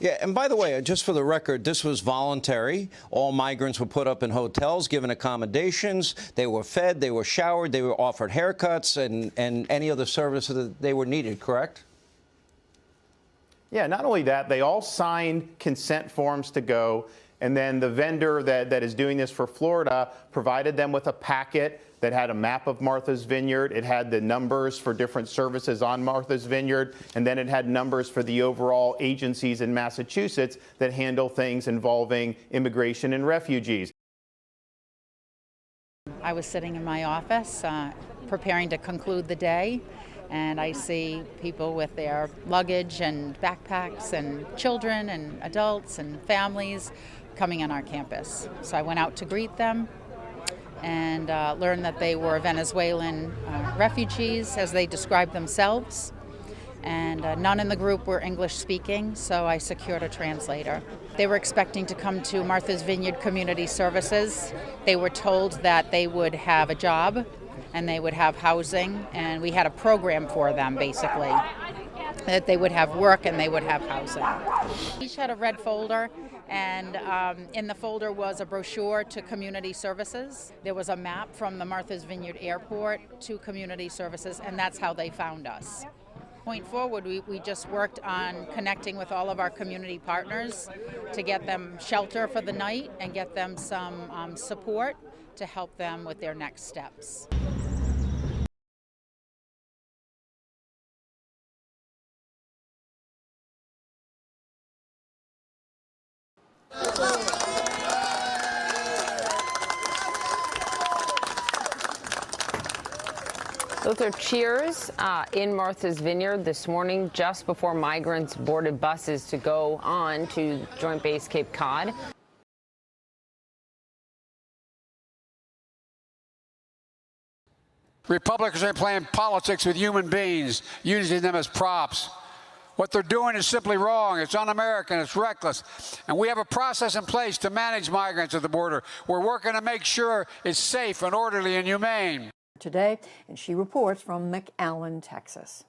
Yeah, and by the way, just for the record, this was voluntary. All migrants were put up in hotels, given accommodations. They were fed, they were showered, they were offered haircuts and any other services that they were needed, correct? Yeah, not only that, they all signed consent forms to go. And then the vendor that is doing this for Florida provided them with a packet that had a map of Martha's Vineyard. It had the numbers for different services on Martha's Vineyard, and then it had numbers for the overall agencies in Massachusetts that handle things involving immigration and refugees. I was sitting in my office preparing to conclude the day, and I see people with their luggage and backpacks and children and adults and families coming on our campus. So I went out to greet them and learned that they were Venezuelan refugees, as they described themselves. And none in the group were English speaking, so I secured a translator. They were expecting to come to Martha's Vineyard Community Services. They were told that they would have a job and they would have housing, and we had a program for them, basically, that they would have work and they would have housing. Each had a red folder, and in the folder was a brochure to community services. There was a map from the Martha's Vineyard Airport to community services, and that's how they found us. Point forward, we just worked on connecting with all of our community partners to get them shelter for the night and get them some support to help them with their next steps. Those are cheers in Martha's Vineyard this morning, just before migrants boarded buses to go on to Joint Base Cape Cod. Republicans are playing politics with human beings, using them as props. What they're doing is simply wrong. It's un-American. It's reckless. And we have a process in place to manage migrants at the border. We're working to make sure it's safe and orderly and humane. Today, and she reports from McAllen, Texas.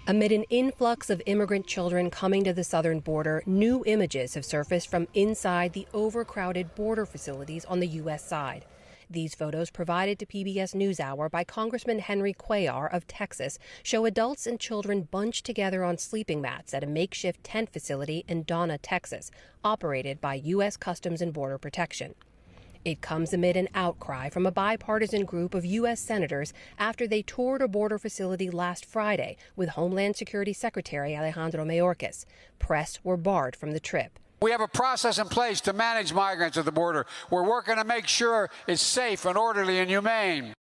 Amid an influx of immigrant children coming to the southern border, new images have surfaced from inside the overcrowded border facilities on the U.S. side. These photos, provided to PBS NewsHour by Congressman Henry Cuellar of Texas, show adults and children bunched together on sleeping mats at a makeshift tent facility in Donna, Texas, operated by U.S. Customs and Border Protection. It comes amid an outcry from a bipartisan group of U.S. senators after they toured a border facility last Friday with Homeland Security Secretary Alejandro Mayorkas. Press were barred from the trip. We have a process in place to manage migrants at the border. We're working to make sure it's safe and orderly and humane.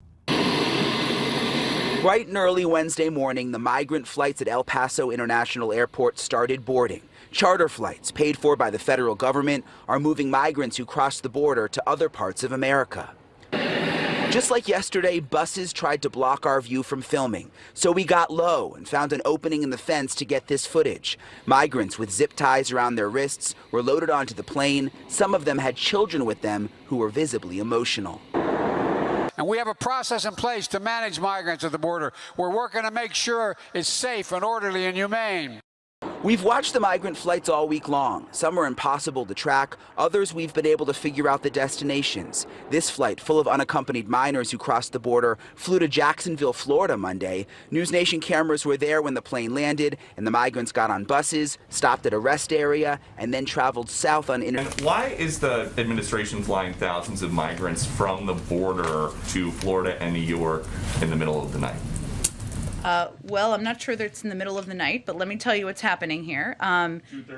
Bright and early Wednesday morning, the migrant flights at El Paso International Airport started boarding. Charter flights, paid for by the federal government, are moving migrants who cross the border to other parts of America. Just like yesterday, buses tried to block our view from filming, so we got low and found an opening in the fence to get this footage. Migrants with zip ties around their wrists were loaded onto the plane. Some of them had children with them who were visibly emotional. And we have a process in place to manage migrants at the border. We're working to make sure it's safe and orderly and humane. We've watched the migrant flights all week long. Some are impossible to track. Others we've been able to figure out the destinations. This flight, full of unaccompanied minors who crossed the border, flew to Jacksonville, Florida Monday. News Nation cameras were there when the plane landed, and the migrants got on buses, stopped at a rest area, and then traveled south on Why is the administration flying thousands of migrants from the border to Florida and New York in the middle of the night? Well, I'm not sure that it's in the middle of the night, but let me tell you what's happening here.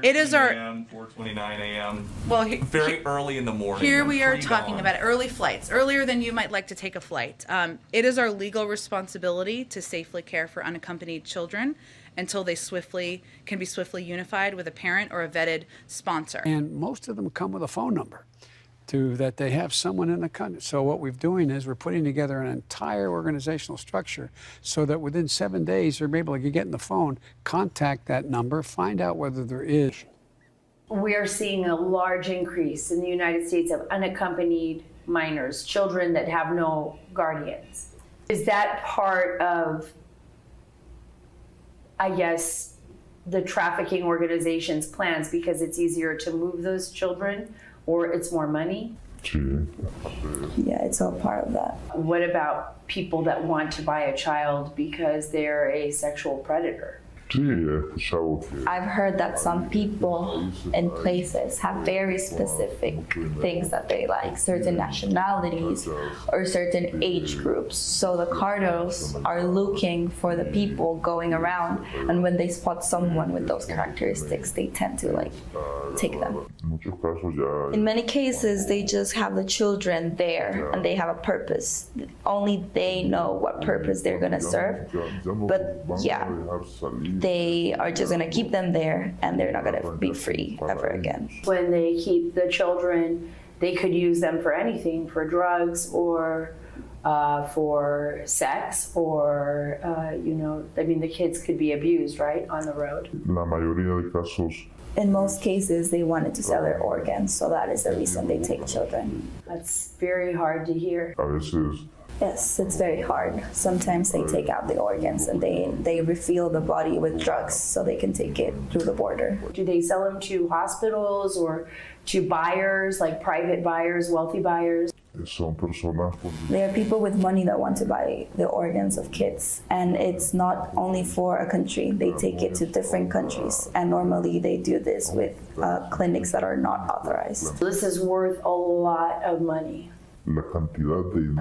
It is our 4:29 a.m. Well, very early in the morning. Here we are talking about early flights, earlier than you might like to take a flight. It is our legal responsibility to safely care for unaccompanied children until they can be swiftly unified with a parent or a vetted sponsor. And most of them come with a phone number that they have someone in the country. So what we're doing is we're putting together an entire organizational structure so that within 7 days they're able to get in the phone, contact that number, find out whether there is. We are seeing a large increase in the United States of unaccompanied minors, children that have no guardians. Is that part of, I guess, the trafficking organizations' plans because it's easier to move those children or it's more money? Yeah, it's all part of that. What about people that want to buy a child because they're a sexual predator? I've heard that some people in places have very specific things that they like, certain nationalities or certain age groups. So the cartels are looking for the people going around, and when they spot someone with those characteristics, they tend to take them. In many cases, they just have the children there and they have a purpose. Only they know what purpose they're gonna serve. But yeah, they are just going to keep them there and they're not going to be free ever again. When they keep the children, they could use them for anything, for drugs or for sex or, the kids could be abused, right, on the road. In most cases, they wanted to sell their organs, so that is the reason they take children. That's very hard to hear. Yes, it's very hard. Sometimes they take out the organs and they refill the body with drugs so they can take it through the border. Do they sell them to hospitals or to buyers, like private buyers, wealthy buyers? There are people with money that want to buy the organs of kids, and it's not only for a country. They take it to different countries, and normally they do this with clinics that are not authorized. This is worth a lot of money.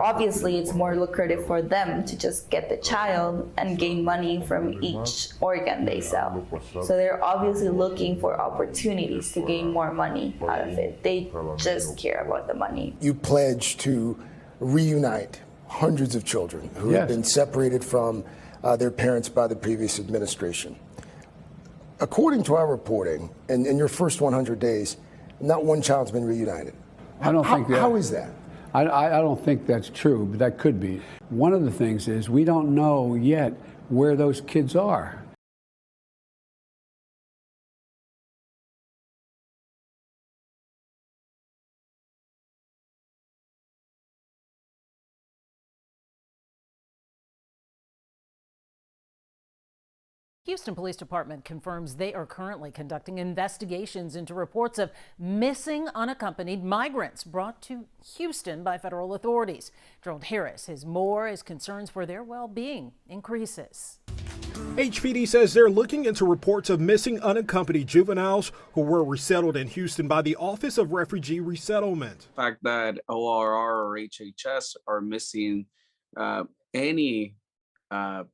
Obviously, it's more lucrative for them to just get the child and gain money from each organ they sell. So they're obviously looking for opportunities to gain more money out of it. They just care about the money. You pledge to reunite hundreds of children who have been separated from their parents by the previous administration. According to our reporting, in your first 100 days, not one child's been reunited. I don't think that. How is that? I don't think that's true, but that could be. One of the things is we don't know yet where those kids are. Houston Police Department confirms they are currently conducting investigations into reports of missing unaccompanied migrants brought to Houston by federal authorities. Gerald Harris says more as concerns for their well-being increases. HPD says they're looking into reports of missing unaccompanied juveniles who were resettled in Houston by the Office of Refugee Resettlement. The fact that ORR or HHS are missing any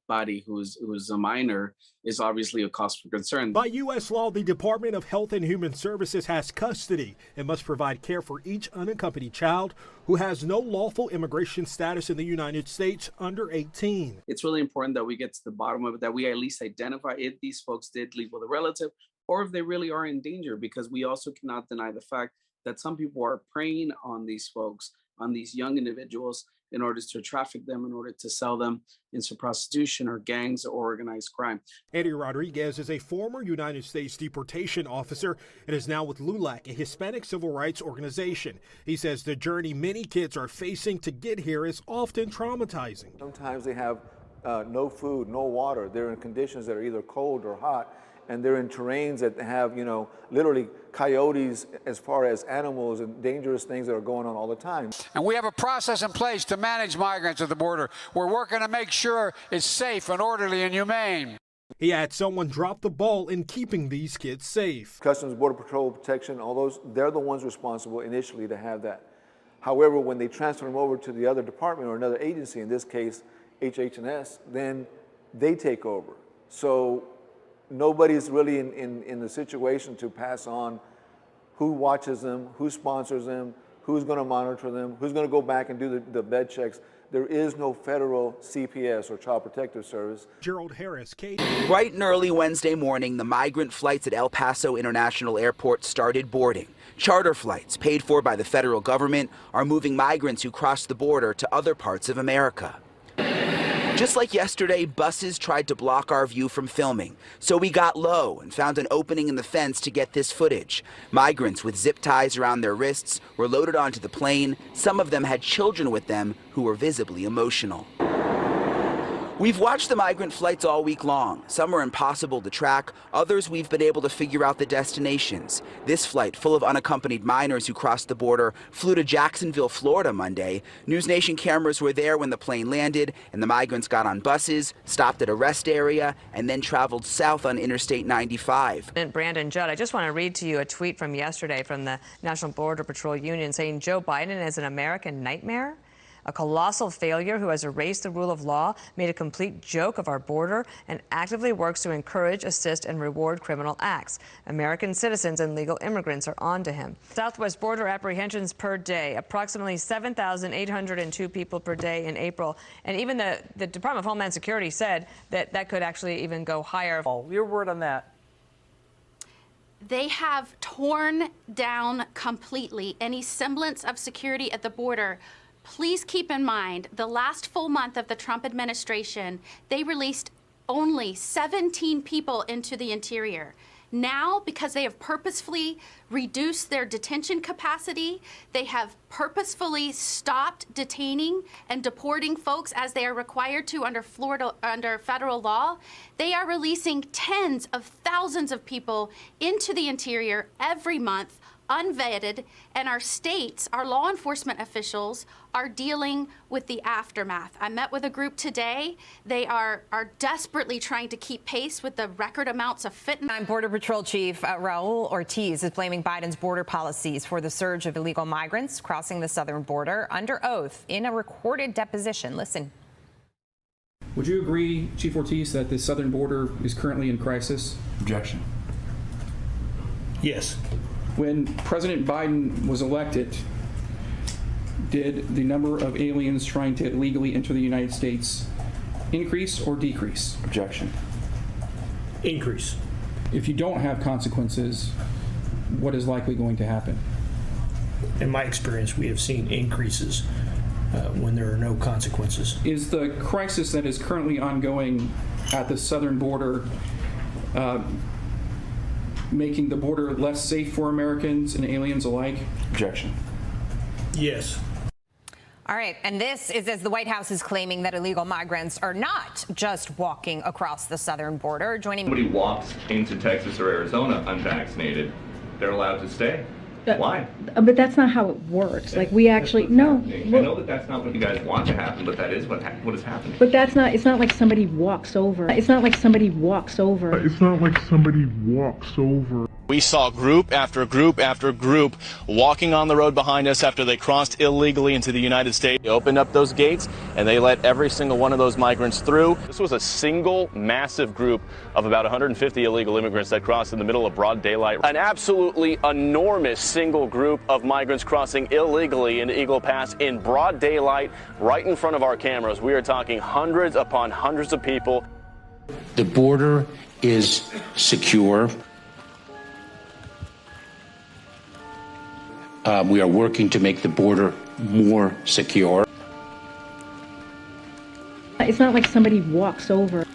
body who's a minor is obviously a cause for concern. By U.S. law, the Department of Health and Human Services has custody and must provide care for each unaccompanied child who has no lawful immigration status in the United States under 18. It's really important that we get to the bottom of it, that we at least identify if these folks did leave with a relative or if they really are in danger, because we also cannot deny the fact that some people are preying on these folks, on these young individuals, in order to traffic them, in order to sell them into prostitution or gangs or organized crime. Eddie Rodriguez is a former United States deportation officer and is now with LULAC, a Hispanic civil rights organization. He says the journey many kids are facing to get here is often traumatizing. Sometimes they have no food, no water. They're in conditions that are either cold or hot, and they're in terrains that have, literally coyotes as far as animals and dangerous things that are going on all the time. And we have a process in place to manage migrants at the border. We're working to make sure it's safe and orderly and humane. He adds someone dropped the ball in keeping these kids safe. Customs, Border Patrol, Protection, all those, they're the ones responsible initially to have that. However, when they transfer them over to the other department or another agency, in this case, HH&S, then they take over. So nobody's really in the situation to pass on who watches them, who sponsors them, who's going to monitor them, who's going to go back and do the bed checks. There is no federal CPS or Child Protective Service. Gerald Harris, Bright and early Wednesday morning, the migrant flights at El Paso International Airport started boarding. Charter flights, paid for by the federal government, are moving migrants who cross the border to other parts of America. Just like yesterday, buses tried to block our view from filming, so we got low and found an opening in the fence to get this footage. Migrants with zip ties around their wrists were loaded onto the plane. Some of them had children with them who were visibly emotional. We've watched the migrant flights all week long. Some are impossible to track, others we've been able to figure out the destinations. This flight, full of unaccompanied minors who crossed the border, flew to Jacksonville, Florida Monday. News Nation cameras were there when the plane landed, and the migrants got on buses, stopped at a rest area, and then traveled south on Interstate 95. Brandon Judd, I just want to read to you a tweet from yesterday from the National Border Patrol Union saying Joe Biden is an American nightmare, a colossal failure who has erased the rule of law, made a complete joke of our border, and actively works to encourage, assist, and reward criminal acts. American citizens and legal immigrants are on to him. Southwest border apprehensions per day, approximately 7,802 people per day in April. And even the Department of Homeland Security said that that could actually even go higher. Your word on that. They have torn down completely any semblance of security at the border. Please keep in mind, the last full month of the Trump administration, they released only 17 people into the interior. Now, because they have purposefully reduced their detention capacity, they have purposefully stopped detaining and deporting folks as they are required to under federal law. They are releasing tens of thousands of people into the interior every month, unvetted, and our states, our law enforcement officials are dealing with the aftermath. I met with a group today. They are desperately trying to keep pace with the record amounts of fentanyl. Border Patrol Chief Raul Ortiz is blaming Biden's border policies for the surge of illegal migrants crossing the southern border under oath in a recorded deposition. Listen. Would you agree, Chief Ortiz, that the southern border is currently in crisis? Objection. Yes. When President Biden was elected, did the number of aliens trying to illegally enter the United States increase or decrease? Objection. Increase. If you don't have consequences, what is likely going to happen? In my experience, we have seen increases when there are no consequences. Is the crisis that is currently ongoing at the southern border making the border less safe for Americans and aliens alike? Objection. Yes. All right, and this is as the White House is claiming that illegal migrants are not just walking across the southern border. Joining Somebody walks into Texas or Arizona unvaccinated, they're allowed to stay. Why? But that's not how it works. Like, we actually, no. I know that that's not what you guys want to happen, but that is what is happening. But that's not, it's not like somebody walks over. It's not like somebody walks over. It's not like somebody walks over. We saw group after group after group walking on the road behind us after they crossed illegally into the United States. They opened up those gates and they let every single one of those migrants through. This was a single massive group of about 150 illegal immigrants that crossed in the middle of broad daylight. An absolutely enormous single group of migrants crossing illegally into Eagle Pass in broad daylight right in front of our cameras. We are talking hundreds upon hundreds of people. The border is secure. We are working to make the border more secure. It's not like somebody walks over.